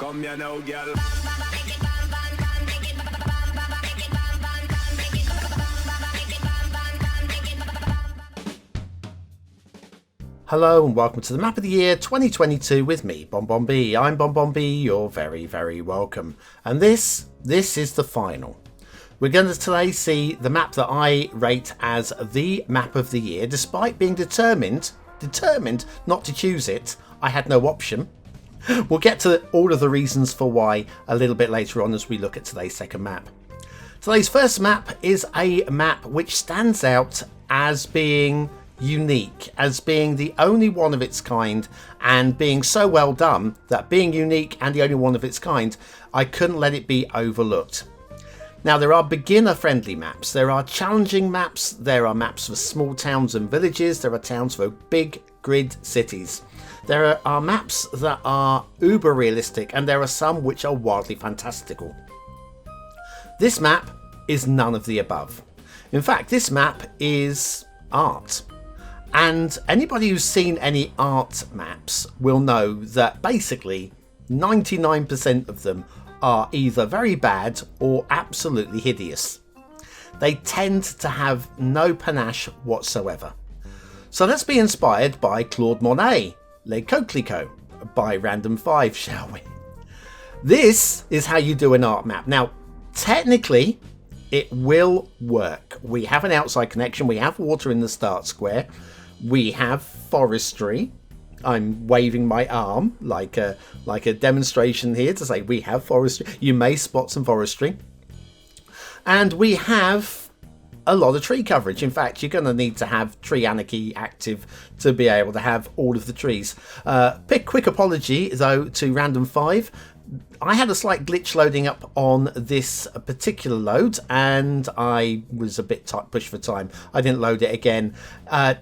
Come here now, girl. Hello and welcome to the Map of the Year 2022 with me, BonBonB. I'm BonBonB, you're very, very welcome. And this is the final. We're going to today see the map that I rate as the Map of the Year, despite being determined not to choose it. I had no option. We'll get to all of the reasons for why a little bit later on as we look at today's second map. Today's first map is a map which stands out as being unique, as being the only one of its kind, and being so well done that being unique and the only one of its kind, I couldn't let it be overlooked. Now, there are beginner friendly maps, there are challenging maps, there are maps for small towns and villages, there are towns for big grid cities. There are maps that are uber realistic, and there are some which are wildly fantastical. This map is none of the above. In fact, this map is art. And anybody who's seen any art maps will know that basically 99% of them are either very bad or absolutely hideous. They tend to have no panache whatsoever. So let's be inspired by Claude Monet, Les Coquelicots, by Random 5, shall we? This is how you do an art map. Now, technically, it will work. We have an outside connection, we have water in the start square, we have forestry. I'm waving my arm like a demonstration here to say we have forestry. You may spot some forestry. And we have a lot of tree coverage. In fact, you're going to need to have Tree Anarchy active to be able to have all of the trees. Quick apology, though, to Random 5. I had a slight glitch loading up on this particular load, and I was a bit pushed for time. I didn't load it again.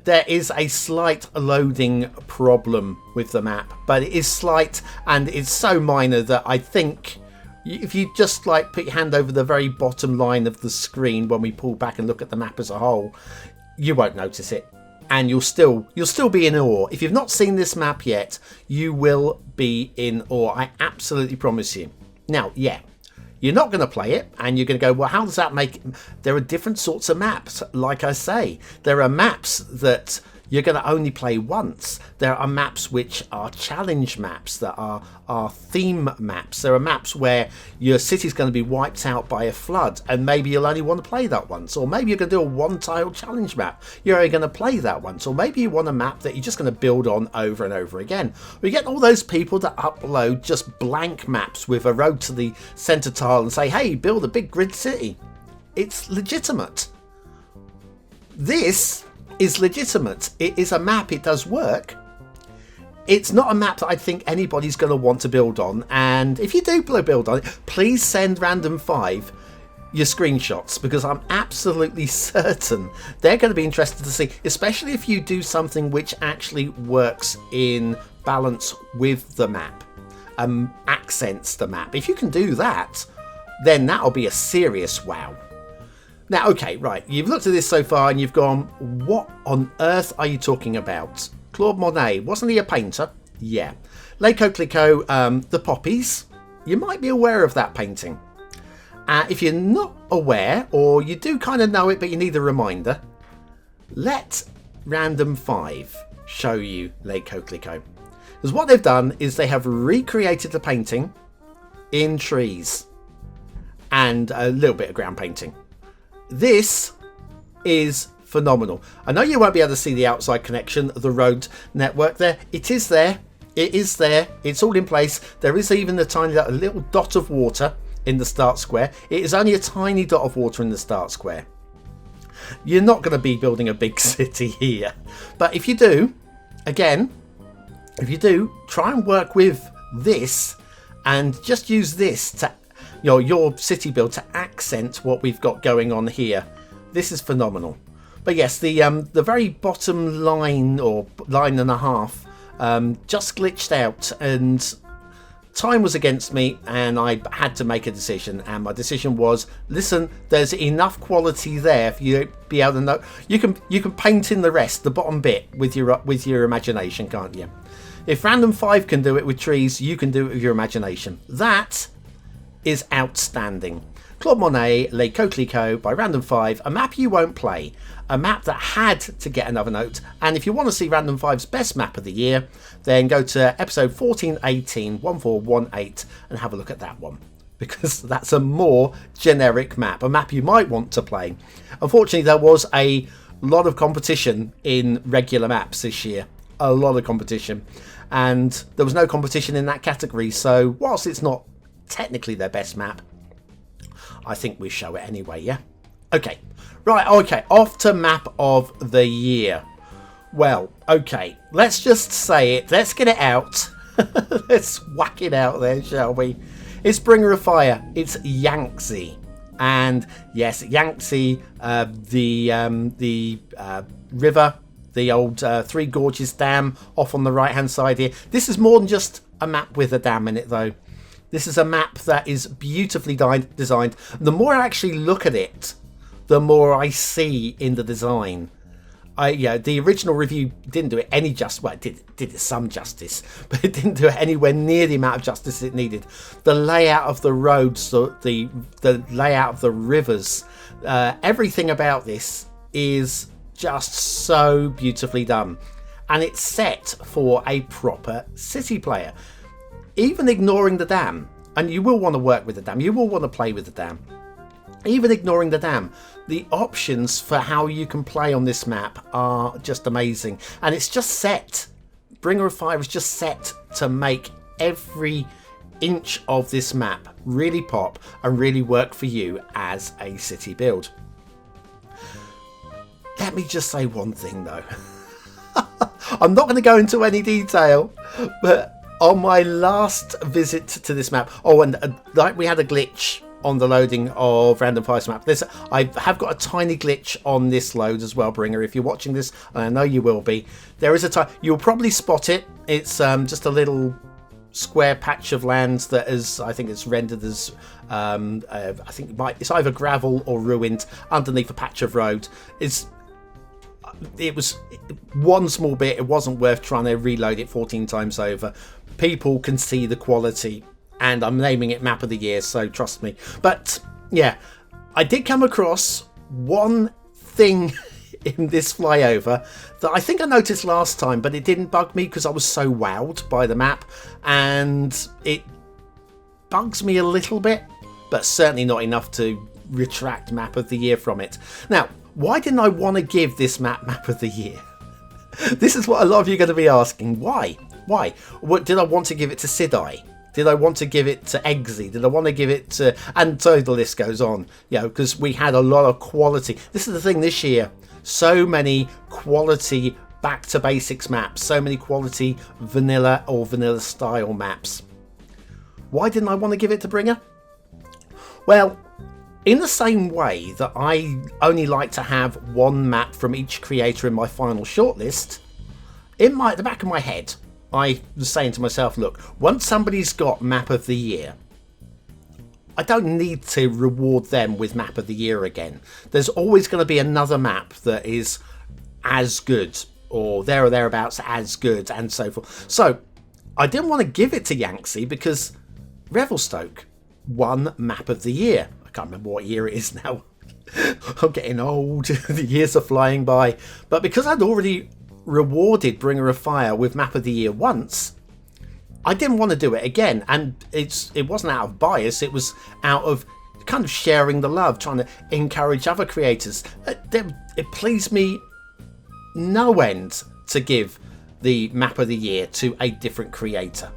There is a slight loading problem with the map, but it is slight, and it's so minor that I think if you just put your hand over the very bottom line of the screen when we pull back and look at the map as a whole, you won't notice it. And you'll still be in awe. If you've not seen this map yet, you will be in awe. I absolutely promise you. Now, yeah, you're not going to play it, and you're going to go, well, how does that make... There are different sorts of maps, like I say. There are maps that you're going to only play once. There are maps which are challenge maps, that are theme maps. There are maps where your city's going to be wiped out by a flood, and maybe you'll only want to play that once. Or maybe you're going to do a one-tile challenge map. You're only going to play that once. Or maybe you want a map that you're just going to build on over and over again. We get all those people that upload just blank maps with a road to the centre tile and say, hey, build a big grid city. It's legitimate. This is legitimate. It is a map, it does work. It's not a map that I think anybody's going to want to build on, and if you do build on it, please send Random 5 your screenshots, because I'm absolutely certain they're going to be interested to see, especially if you do something which actually works in balance with the map, accents the map. If you can do that, then that'll be a serious wow. Now, okay, right, you've looked at this so far and you've gone, what on earth are you talking about? Claude Monet, wasn't he a painter? Yeah. Les Coquelicots, the poppies, you might be aware of that painting. If you're not aware, or you do kind of know it but you need a reminder, let Random 5 show you Les Coquelicots. Because what they've done is they have recreated the painting in trees and a little bit of ground painting. This is phenomenal. I know you won't be able to see the outside connection, the road network there. It is there. It is there. It's all in place. There is even a tiny little dot of water in the start square. It is only a tiny dot of water in the start square. You're not going to be building a big city here. But if you do, again, try and work with this and just use this to your city build to accent what we've got going on here. This is phenomenal. But yes, the very bottom line, or line and a half, just glitched out, and time was against me, and I had to make a decision. And my decision was, listen, there's enough quality there for you to be able to know. You can paint in the rest, the bottom bit, with your imagination, can't you? If Random 5 can do it with trees, you can do it with your imagination. That is outstanding. Claude Monet, Les Coquelicots by Random 5, a map you won't play, a map that had to get another note. And if you want to see Random 5's best map of the year, then go to episode 1418 1418 and have a look at that one, because that's a more generic map, a map you might want to play. Unfortunately, there was a lot of competition in regular maps this year, a lot of competition, and there was no competition in that category. So whilst it's not technically their best map, I think we show it anyway. Yeah, okay, right, okay, off to map of the year. Well, okay, let's just say it, let's get it out. Let's whack it out there, shall we? It's Bringer of Fire, it's Yangtze. And yes, Yangtze, the river, the old Three Gorges Dam off on the right hand side here. This is more than just a map with a dam in it, though. This is a map that is beautifully designed. The more I actually look at it, the more I see in the design. The original review didn't do it any justice. Well, it did it some justice, but it didn't do it anywhere near the amount of justice it needed. The layout of the roads, the layout of the rivers, everything about this is just so beautifully done. And it's set for a proper city player. Even ignoring the dam, and you will want to work with the dam, you will want to play with the dam. Even ignoring the dam, the options for how you can play on this map are just amazing. And it's just set, Bringer of Fire is just set to make every inch of this map really pop and really work for you as a city build. Let me just say one thing though. I'm not going to go into any detail, but on my last visit to this map, like we had a glitch on the loading of Random 5's map. I have got a tiny glitch on this load as well, Bringer. If you're watching this, and I know you will be, there is you'll probably spot it. It's just a little square patch of land that is, I think it's rendered as, it's either gravel or ruined underneath a patch of road. It was one small bit. It wasn't worth trying to reload it 14 times over. People can see the quality, and I'm naming it Map of the Year, so trust me. But yeah, I did come across one thing in this flyover that I think I noticed last time, but it didn't bug me because I was so wowed by the map, and it bugs me a little bit, but certainly not enough to retract Map of the Year from it. Now, why didn't I want to give this Map of the Year? This is what a lot of you are going to be asking. Why? What did I want to give it to Sidai? Did I want to give it to Eggsy? Did I want to give it to... And so the list goes on, because we had a lot of quality. This is the thing this year. So many quality back to basics maps. So many quality vanilla or vanilla style maps. Why didn't I want to give it to Bringer? Well, in the same way that I only like to have one map from each creator in my final shortlist, in the back of my head, I was saying to myself, look, once somebody's got Map of the Year, I don't need to reward them with Map of the Year again. There's always going to be another map that is as good, or there or thereabouts as good, and so forth. So I didn't want to give it to Yangtze because Revelstoke won Map of the Year. I can't remember what year it is now. I'm getting old. The years are flying by. But because I'd already rewarded Bringer of Fire with Map of the Year once, I didn't want to do it again. And it wasn't out of bias. It was out of kind of sharing the love, trying to encourage other creators. It pleased me no end to give the Map of the Year to a different creator.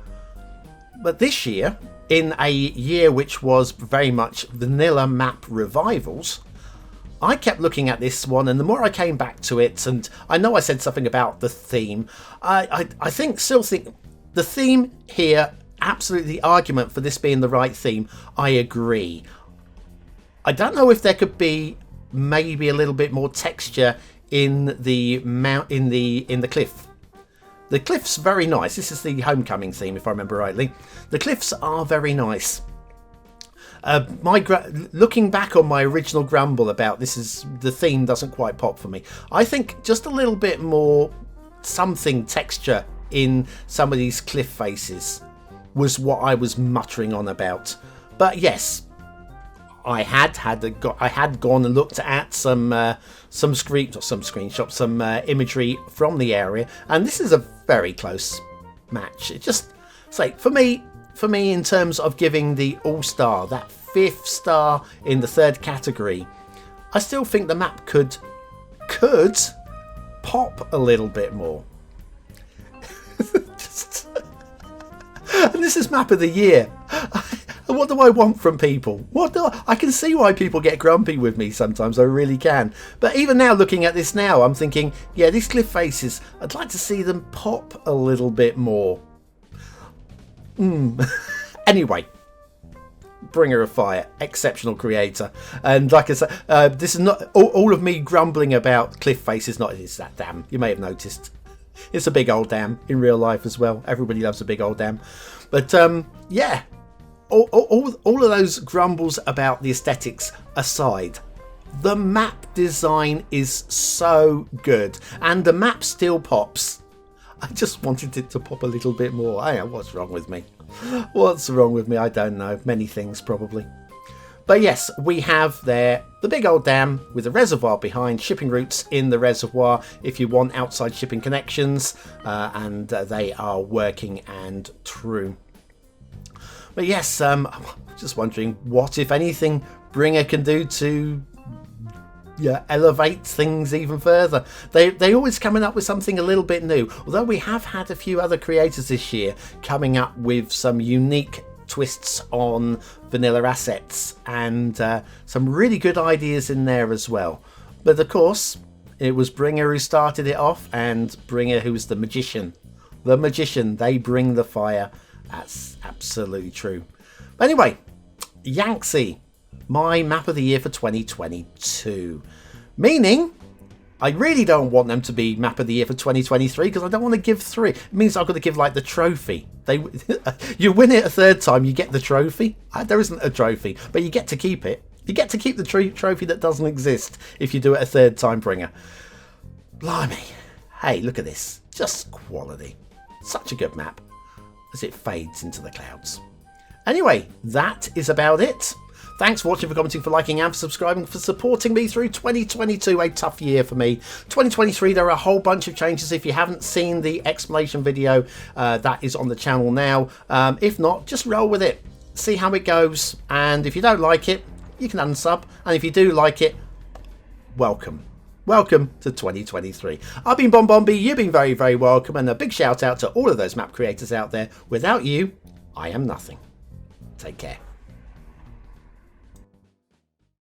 But this year, in a year which was very much vanilla map revivals, I kept looking at this one, and the more I came back to it, and I know I said something about the theme, I still think the theme here, absolutely the argument for this being the right theme, I agree. I don't know if there could be maybe a little bit more texture in the cliff. The cliff's very nice. This is the Homecoming theme, if I remember rightly. The cliffs are very nice. Looking back on my original grumble about the theme doesn't quite pop for me. I think just a little bit more something texture in some of these cliff faces was what I was muttering on about. But yes, I had gone and looked at some screenshots, some imagery from the area, and this is a very close match. It just say for me in terms of giving the all-star, that 5th star in the 3rd category, I still think the map could pop a little bit more. And this is map of the year. What do I want from people? I can see why people get grumpy with me sometimes. I really can. But even now, looking at this now, I'm thinking, yeah, these cliff faces, I'd like to see them pop a little bit more. Anyway, Bringer of Fire, exceptional creator. And like I said, this is not all of me grumbling about cliff faces. Not it's that dam. You may have noticed. It's a big old dam in real life as well. Everybody loves a big old dam. But yeah, all of those grumbles about the aesthetics aside, the map design is so good, and the map still pops. I just wanted it to pop a little bit more. What's wrong with me? What's wrong with me? I don't know. Many things probably. But yes, we have there the big old dam with a reservoir behind, shipping routes in the reservoir if you want outside shipping connections, and they are working and true. But yes, I'm just wondering what, if anything, Bringer can do to elevate things even further. They always coming up with something a little bit new, although we have had a few other creators this year coming up with some unique twists on vanilla assets and some really good ideas in there as well. But of course, it was Bringer who started it off, and Bringer who's the magician. The magician, they bring the fire. That's absolutely true. But anyway, Yangtze, my map of the year for 2022. Meaning, I really don't want them to be map of the year for 2023 because I don't want to give 3. It means I've got to give like the trophy. You win it a 3rd time, you get the trophy. There isn't a trophy, but you get to keep it. You get to keep the trophy that doesn't exist if you do it a 3rd time, Bringer. Blimey. Hey, look at this. Just quality. Such a good map as it fades into the clouds. Anyway, that is about it. Thanks for watching, for commenting, for liking and for subscribing, for supporting me through 2022, a tough year for me. 2023, there are a whole bunch of changes. If you haven't seen the explanation video, that is on the channel now. If not, just roll with it. See how it goes. And if you don't like it, you can unsub. And if you do like it, welcome. Welcome to 2023. I've been BonBonB, you've been very, very welcome. And a big shout out to all of those map creators out there. Without you, I am nothing. Take care.